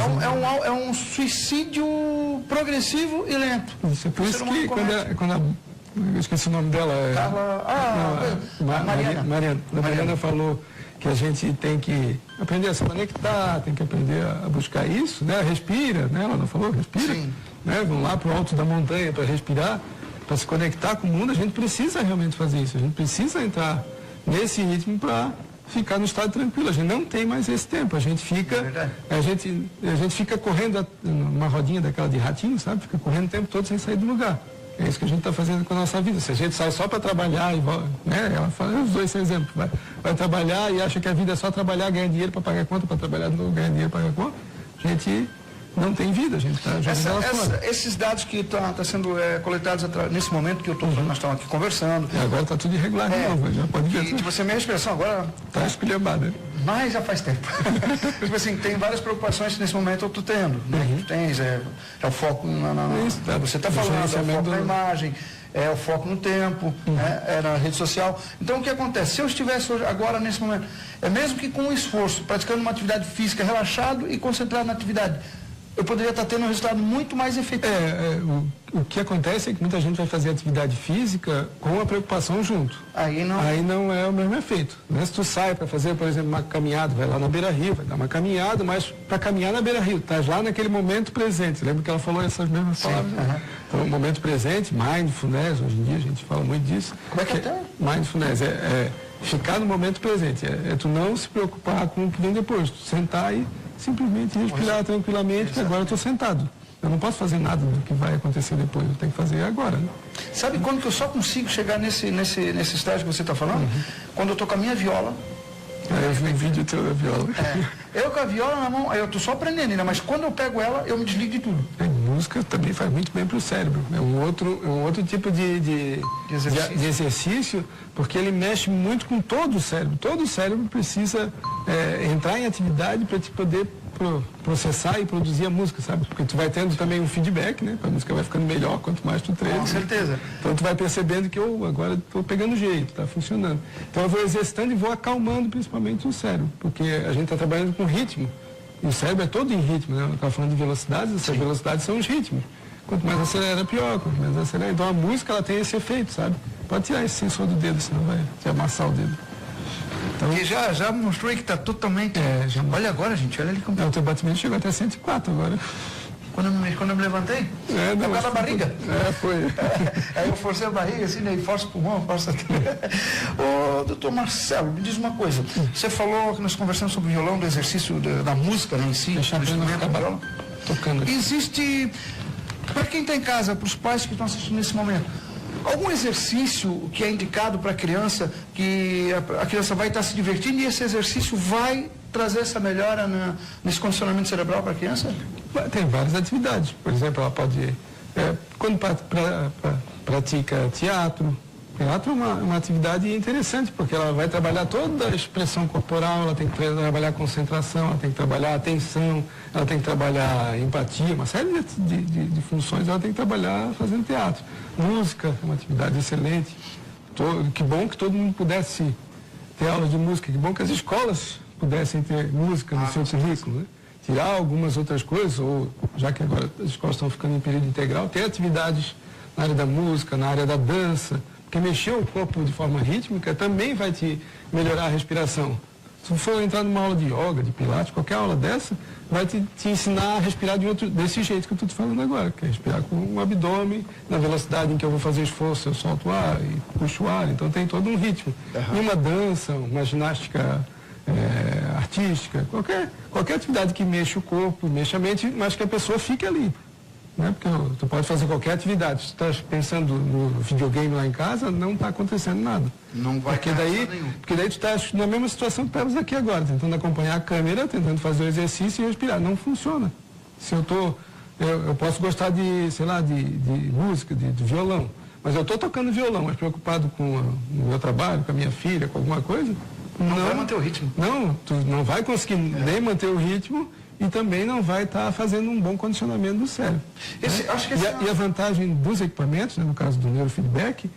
É um suicídio progressivo e lento. Isso é por isso que eu esqueci o nome dela. Mariana falou que a gente tem que aprender a se conectar, tem que aprender a buscar isso, né? Respira, né? Ela não falou? Respira. Sim. Né? Vamos lá para o alto da montanha para respirar, para se conectar com o mundo. A gente precisa realmente fazer isso. A gente precisa entrar nesse ritmo para ficar no estado tranquilo. A gente não tem mais esse tempo. A gente fica, a gente fica correndo numa rodinha daquela de ratinho, sabe? Fica correndo o tempo todo sem sair do lugar. É isso que a gente está fazendo com a nossa vida. Se a gente sai só para trabalhar, né? Ela fala, os dois são exemplos. Vai trabalhar e acha que a vida é só trabalhar, ganhar dinheiro para pagar conta, para trabalhar de novo, ganhar dinheiro para pagar conta. A gente não tem vida, a gente está jogando ela fora. Esses dados que estão sendo coletados nesse momento que nós estamos aqui conversando. E agora está tudo irregular de novo, já pode ver. Tipo assim, a minha expressão agora... Está esculhambada. Mas já faz tempo. Tipo assim, tem várias preocupações que nesse momento eu estou tendo. Né? Tu tens, é o foco você está falando, é o foco na imagem, é o foco no tempo, né? É na rede social. Então o que acontece? Se eu estivesse agora nesse momento, mesmo que com esforço, praticando uma atividade física, relaxado e concentrado na atividade, eu poderia estar tendo um resultado muito mais efetivo. O que acontece é que muita gente vai fazer atividade física com a preocupação junto. Aí não é o mesmo efeito. Né? Se tu sai para fazer, por exemplo, uma caminhada, vai lá na beira-rio, vai dar uma caminhada, mas para caminhar na beira-rio, estás lá naquele momento presente. Lembra que ela falou essas mesmas palavras? Então, o momento presente, mindfulness, hoje em dia a gente fala muito disso. Como é que é? Mindfulness é ficar no momento presente, é tu não se preocupar com o que vem depois, tu sentar e simplesmente respirar tranquilamente, que agora eu estou sentado. Eu não posso fazer nada do que vai acontecer depois, eu tenho que fazer agora. Né? Sabe quando que eu só consigo chegar nesse estágio que você está falando? Quando eu estou com a minha viola. Eu vi um vídeo teu da viola. Eu com a viola na mão, eu estou só aprendendo ainda, mas quando eu pego ela, eu me desligo de tudo. Música também faz muito bem para o cérebro. É um outro tipo de exercício, porque ele mexe muito com todo o cérebro. Todo o cérebro precisa entrar em atividade para te poder processar e produzir a música, sabe? Porque tu vai tendo também um feedback, né? A música vai ficando melhor quanto mais tu treina. Com certeza. Então tu vai percebendo que eu agora estou pegando jeito, está funcionando. Então eu vou exercitando e vou acalmando principalmente o cérebro, porque a gente está trabalhando com ritmo. E o cérebro é todo em ritmo, né? Eu estava falando de velocidades, essas velocidades são os ritmos. Quanto mais acelera, pior. Quanto menos acelera. Então a música, ela tem esse efeito, sabe? Pode tirar esse sensor do dedo, senão vai te amassar o dedo. Então, e já mostrou aí que está totalmente... olha agora, gente, olha ali como... O teu batimento chegou até 104 agora. Quando eu me levantei? Por causa da barriga? Foi. Aí eu forcei a barriga, assim, né? Força o pulmão, força... Ô, doutor Marcelo, me diz uma coisa. Você falou que nós conversamos sobre o violão, do exercício da música, né, em si. Deixa eu tocando aqui. Existe, para quem está em casa, para os pais que estão assistindo nesse momento, algum exercício que é indicado para a criança, que a criança vai estar se divertindo e esse exercício vai trazer essa melhora nesse condicionamento cerebral para a criança? Tem várias atividades. Por exemplo, ela pode, quando pratica teatro é uma atividade interessante, porque ela vai trabalhar toda a expressão corporal, ela tem que trabalhar concentração, ela tem que trabalhar atenção, ela tem que trabalhar empatia, uma série de funções ela tem que trabalhar fazendo teatro. Música é uma atividade excelente. Que bom que todo mundo pudesse ter aula de música, que bom que as escolas pudessem ter música no seu currículo, né? Tirar algumas outras coisas, ou já que agora as escolas estão ficando em período integral, ter atividades na área da música, na área da dança, porque mexer o corpo de forma rítmica também vai te melhorar a respiração. Se for entrar numa aula de yoga, de pilates, qualquer aula dessa, vai te ensinar a respirar desse jeito que eu estou te falando agora, que é respirar com o abdômen, na velocidade em que eu vou fazer esforço, eu solto o ar e puxo o ar, então tem todo um ritmo. E uma dança, uma ginástica artística, qualquer atividade que mexa o corpo, mexa a mente, mas que a pessoa fique ali. Né? Porque tu pode fazer qualquer atividade. Se tu estás pensando no videogame lá em casa, não está acontecendo nada. Não vai porque daí tu estás na mesma situação que estamos aqui agora, tentando acompanhar a câmera, tentando fazer o exercício e respirar. Não funciona. Se eu posso gostar de, sei lá, de música, de violão, mas eu estou tocando violão, mas preocupado com o meu trabalho, com a minha filha, com alguma coisa, não vai manter o ritmo. Não, tu não vai conseguir nem manter o ritmo e também não vai estar fazendo um bom condicionamento do cérebro. E a vantagem dos equipamentos, né, no caso do neurofeedback,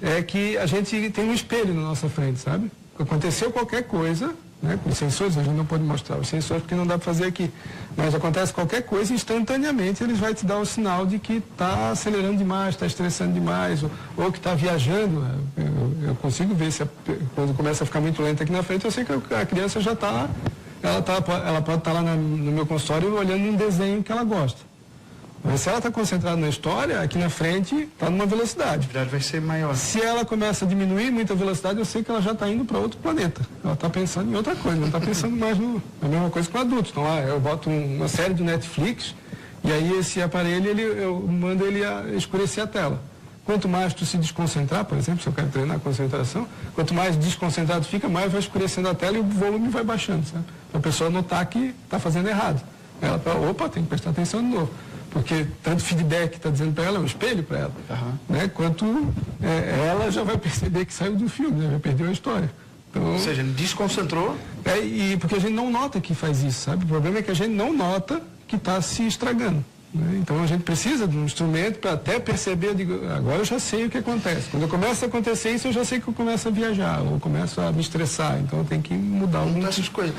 é que a gente tem um espelho na nossa frente, sabe? Aconteceu qualquer coisa, né, com os sensores, a gente não pode mostrar os sensores porque não dá para fazer aqui, mas acontece qualquer coisa, instantaneamente eles vão te dar o sinal de que está acelerando demais, está estressando demais, ou que está viajando. Eu consigo ver se quando começa a ficar muito lento aqui na frente, eu sei que a criança já está, ela pode estar lá no meu consultório olhando um desenho que ela gosta. Mas se ela está concentrada na história, aqui na frente está numa velocidade. A velocidade vai ser maior. Se ela começa a diminuir muito a velocidade, eu sei que ela já está indo para outro planeta. Ela está pensando em outra coisa, não está pensando mais a mesma coisa com adultos. Então, eu boto uma série do Netflix e aí esse aparelho, eu mando ele escurecer a tela. Quanto mais tu se desconcentrar, por exemplo, se eu quero treinar a concentração, quanto mais desconcentrado fica, mais vai escurecendo a tela e o volume vai baixando, sabe? Para a pessoa notar que está fazendo errado. ela fala, opa, tem que prestar atenção de novo. Porque tanto feedback que está dizendo para ela é um espelho para ela, né? Quanto ela já vai perceber que saiu do filme, né? Já perdeu a história. Então, ou seja, ele desconcentrou. E porque a gente não nota que faz isso, sabe? O problema é que a gente não nota que está se estragando. Né? Então a gente precisa de um instrumento para até perceber, eu digo, agora eu já sei o que acontece. Quando começa a acontecer isso, eu já sei que eu começo a viajar, ou começo a me estressar, então eu tenho que mudar algumas essas coisas.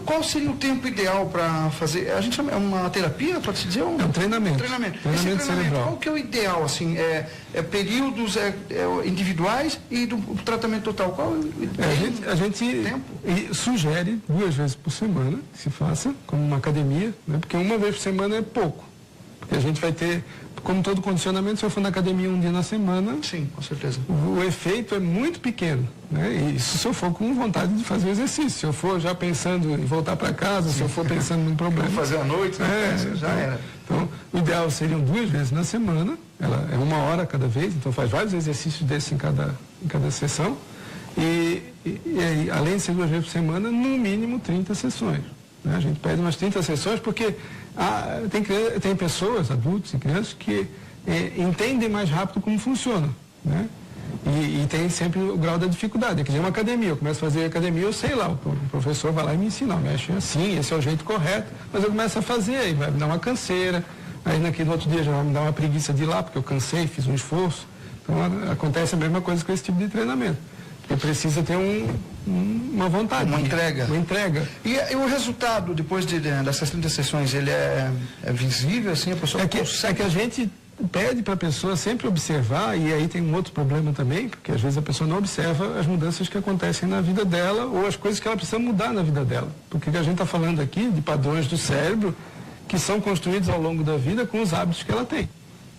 Qual seria o tempo ideal para fazer? A gente chama, é uma terapia, pode se dizer? É um treinamento. Treinamento Cerebral. Qual que é o ideal, assim? Períodos individuais e do tratamento total? Qual a gente sugere 2 vezes por semana que se faça, como uma academia, né? Porque 1 vez por semana é pouco. Porque a gente vai ter, como todo condicionamento, se eu for na academia 1 dia na semana, sim, com certeza, o efeito é muito pequeno, né? E isso se eu for com vontade de fazer o exercício, se eu for já pensando em voltar para casa, se eu for pensando num problema. Vou fazer à noite, né? Já era. Então, o ideal seriam 2 vezes na semana, ela é 1 hora cada vez, então faz vários exercícios desses em cada sessão. E além de ser 2 vezes por semana, no mínimo 30 sessões. Né? A gente pede umas 30 sessões porque tem pessoas, adultos e crianças, que entendem mais rápido como funciona. Né? E tem sempre o grau da dificuldade. Quer dizer, uma academia, eu começo a fazer academia, eu sei lá, o professor vai lá e me ensina, mexe assim, esse é o jeito correto, mas eu começo a fazer, aí vai me dar uma canseira, aí naquele outro dia já vai me dar uma preguiça de ir lá, porque eu cansei, fiz um esforço. Então acontece a mesma coisa com esse tipo de treinamento. Porque precisa ter uma vontade. Uma entrega. Uma entrega. E o resultado, depois dessas 30 sessões, ele é visível, assim, a pessoa consegue? É que a gente pede para a pessoa sempre observar, e aí tem um outro problema também, porque às vezes a pessoa não observa as mudanças que acontecem na vida dela, ou as coisas que ela precisa mudar na vida dela. Porque a gente está falando aqui de padrões do cérebro que são construídos ao longo da vida com os hábitos que ela tem.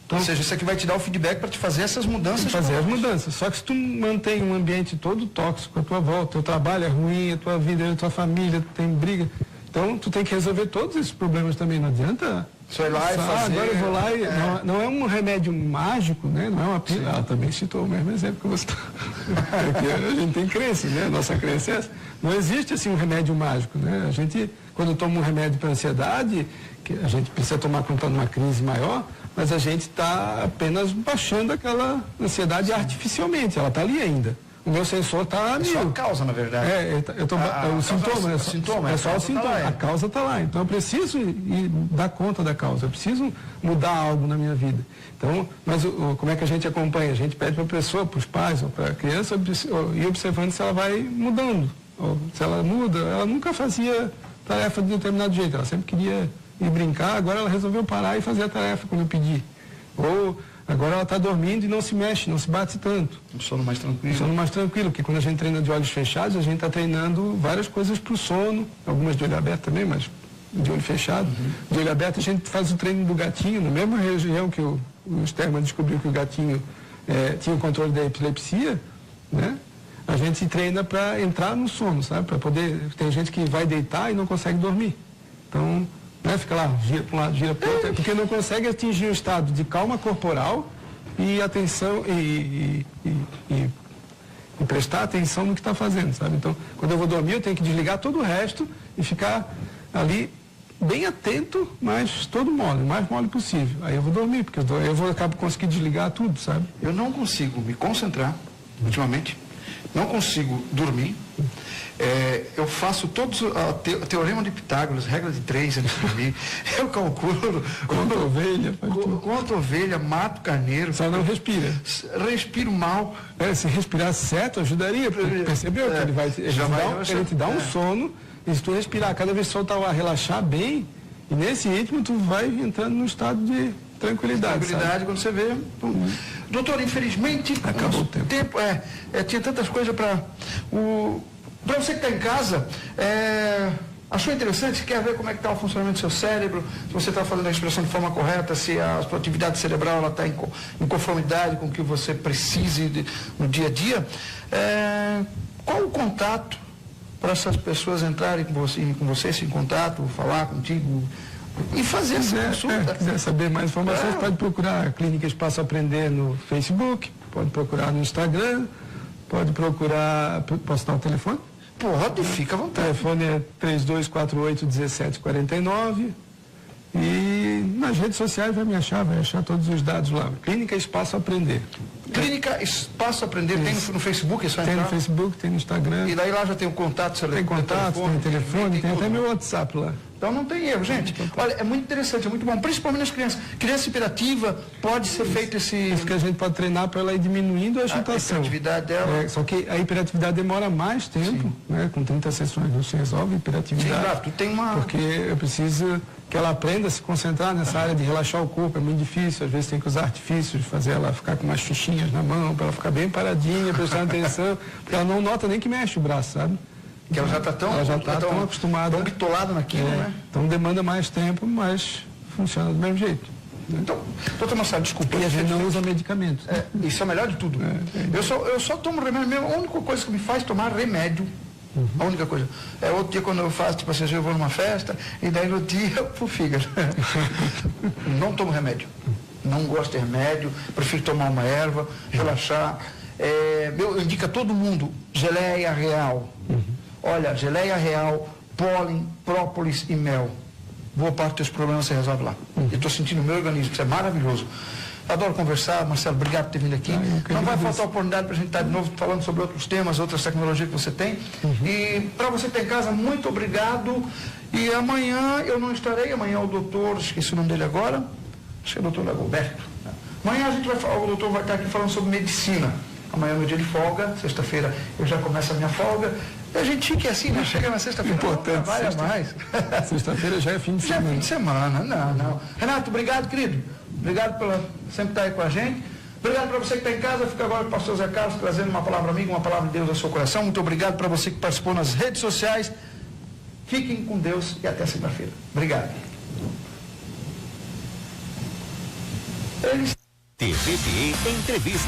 Então, ou seja, isso aqui vai te dar o feedback para te fazer essas mudanças. Fazer as mudanças. Só que se tu mantém um ambiente todo tóxico à tua volta, teu trabalho é ruim, a tua vida, a tua família, tu tem briga. Então, tu tem que resolver todos esses problemas também. Não adianta só ir lá e fazer. Agora eu vou lá e... Não é um remédio mágico, né? Não é uma pílula. Ela também citou o mesmo exemplo que você está. Porque a gente tem crença, né? Nossa crença é essa. Não existe, assim, um remédio mágico, né? A gente, quando toma um remédio para ansiedade, que a gente precisa tomar quando está numa crise maior, mas a gente está apenas baixando aquela ansiedade artificialmente, ela está ali ainda. O meu sensor está ali. É só a causa, na verdade. O sintoma, é só o sintoma. A causa está lá. Então eu preciso ir dar conta da causa, eu preciso mudar algo na minha vida. Então, mas como é que a gente acompanha? A gente pede para a pessoa, para os pais ou para a criança, ir observando se ela vai mudando. Ou se ela muda, ela nunca fazia tarefa de determinado jeito, ela sempre queria ir brincar, agora ela resolveu parar e fazer a tarefa quando eu pedi. Ou agora ela está dormindo e não se mexe, não se bate tanto. Um sono mais tranquilo. Um sono mais tranquilo, porque quando a gente treina de olhos fechados, a gente está treinando várias coisas para o sono, algumas de olho aberto também, mas de olho fechado. De olho aberto a gente faz o treino do gatinho, na mesma região que o Sterman descobriu que o gatinho tinha o controle da epilepsia, né? A gente treina para entrar no sono, sabe? Para poder. Tem gente que vai deitar e não consegue dormir. Então, né, fica lá, gira para um lado, gira para o outro, porque não consegue atingir um estado de calma corporal e atenção e prestar atenção no que está fazendo, sabe? Então, quando eu vou dormir, eu tenho que desligar todo o resto e ficar ali bem atento, mas todo mole, o mais mole possível. Aí eu vou dormir, porque eu acabo conseguindo desligar tudo, sabe? Eu não consigo me concentrar, ultimamente, não consigo dormir. Eu faço todos o teorema de Pitágoras, regra de 3 antes de dormir. Eu calculo quanto ovelha, mato carneiro. Só não respira. Respiro mal. Se respirar certo, ajudaria. Percebeu? Que ele te dá um sono, e se tu respirar, cada vez que soltar o ar, relaxar bem, e nesse ritmo tu vai entrando num estado de tranquilidade. Tranquilidade, quando você vê. Doutor, infelizmente, acabou o tempo. Tinha tantas coisas para você que está em casa, achou interessante, quer ver como é que está o funcionamento do seu cérebro, se você está fazendo a expressão de forma correta, se a sua atividade cerebral está em conformidade com o que você precise no dia a dia, qual o contato para essas pessoas entrarem com você, se em contato, falar contigo e fazer essa consulta? Se quiser saber mais informações, pode procurar a Clínica Espaço Aprender no Facebook, pode procurar no Instagram, pode procurar, posso dar o telefone? Pode, fica à vontade. O telefone é 3248-1749, E nas redes sociais vai achar todos os dados lá. Clínica Espaço Aprender. Clínica Espaço Aprender, tem no Facebook, é só Tem entrar? no Facebook, tem no Instagram. E daí lá já tem o contato, Tem contato, tem telefone, tem até meu WhatsApp lá. Então não tem erro, gente. Olha, é muito interessante, é muito bom, principalmente nas crianças. Criança hiperativa, pode ser feito esse... Isso que a gente pode treinar para ela ir diminuindo a agitação. A hiperatividade dela. Só que a hiperatividade demora mais tempo, né? Com 30 sessões não se resolve a hiperatividade. Sim, claro, tu tem uma... Porque eu preciso que ela aprenda a se concentrar nessa área de relaxar o corpo, é muito difícil, às vezes tem que usar artifícios, fazer ela ficar com umas fichinhas na mão, para ela ficar bem paradinha, prestando atenção, porque ela não nota nem que mexe o braço, sabe? Que ela já está tão acostumada. Tão bitolada naquilo, né? Então demanda mais tempo, mas funciona do mesmo jeito. Então, doutor Marcelo, desculpa. E a gente não usa medicamentos. Isso é o melhor de tudo. Eu só tomo remédio mesmo. A única coisa que me faz tomar remédio, a única coisa. É outro dia quando eu faço, tipo assim, eu vou numa festa, e daí no dia eu pro fígado. Não tomo remédio. Não gosto de remédio, prefiro tomar uma erva, relaxar. Eu indico a todo mundo geleia real. Olha, geleia real, pólen, própolis e mel. Boa parte dos teus problemas você resolve lá. Eu estou sentindo o meu organismo, isso é maravilhoso. Adoro conversar, Marcelo, obrigado por ter vindo aqui. Não vai faltar oportunidade para a gente estar de novo falando sobre outros temas, outras tecnologias que você tem. E para você que está em casa, muito obrigado. E amanhã eu não estarei, amanhã o doutor, esqueci o nome dele agora, acho que é o doutor Dagoberto. Amanhã a gente o doutor vai estar aqui falando sobre medicina. Amanhã é meu dia de folga, sexta-feira eu já começo a minha folga. E a gente fica assim, né? Chega na sexta-feira, importante, trabalha mais. Sexta-feira já é fim de Já é semana. fim de semana, não. Renato, obrigado, querido. Obrigado por sempre estar aí com a gente. Obrigado para você que está em casa. Fica agora com o pastor Zé Carlos trazendo uma palavra amiga, uma palavra de Deus ao seu coração. Muito obrigado para você que participou nas redes sociais. Fiquem com Deus e até segunda-feira. Obrigado. TVT Entrevista.